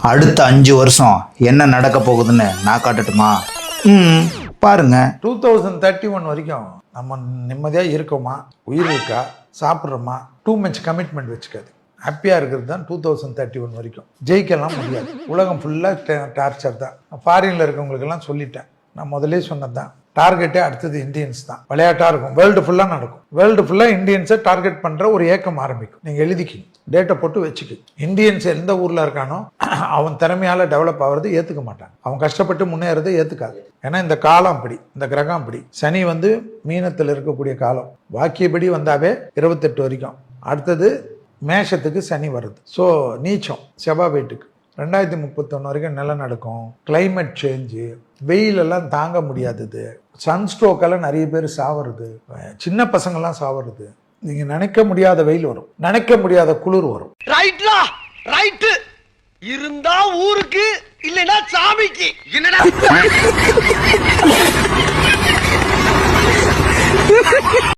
அடுத்த 5 வருஷம் என்ன நடக்க போகுதுன்னு நான் காட்டட்டுமா? பாருங்க. 2031 வரைக்கும் நம்ம நிம்மதியாக இருக்கோமா, உயிர் இருக்கா, சாப்பிட்றோமா, டூ மச் கமிட்மெண்ட் வச்சுக்காது. ஹாப்பியாக இருக்கிறது தான் 2031 வரைக்கும். ஜெயிக்கலாம் முடியாது. உலகம் ஃபுல்லாக டார்ச்சர் தான். ஃபாரினில் இருக்கவங்களுக்கெல்லாம் சொல்லிட்டேன், நான் முதலே சொன்னது தான். டார்கெட்டே அடுத்தது இந்தியன்ஸ் தான். விளையாட்டாக இருக்கும், வேர்ல்டு ஃபுல்லாக நடக்கும். வேர்ல்டு ஃபுல்லாக இந்தியன்ஸை டார்கெட் பண்ணுற ஒரு ஏக்கம் ஆரம்பிக்கும். நீங்கள் எழுதிக்கிங்க, டேட்டை போட்டு வச்சுக்கு. இந்தியன்ஸ் எந்த ஊரில் இருக்கானோ அவன் திறமையால் டெவலப் ஆகிறது ஏற்றுக்க மாட்டான். அவன் கஷ்டப்பட்டு முன்னேறதை ஏற்றுக்காது. ஏன்னா இந்த காலம் அப்படி, இந்த கிரகம் அப்படி. சனி மீனத்தில் இருக்கக்கூடிய காலம். வாக்கியபடி வந்தாவே 28 வரைக்கும். அடுத்தது மேஷத்துக்கு சனி வருது. ஸோ நீச்சம் செவ்வாய் வீட்டுக்கு 2031 வரைக்கும் நிலநடுக்கம், கிளைமேட் சேஞ்சு, வெயிலெல்லாம் தாங்க முடியாதது, சன்ஸ்ட்ரோக்கெல்லாம் நிறைய பேர் சாவறது, சின்ன பசங்கள்லாம் சாவறது. நீங்க நினைக்க முடியாத வெயில் வரும், நினைக்க முடியாத குளிர் வரும். இருந்தா ஊருக்கு இல்லைன்னா சாமிக்கு. என்னடா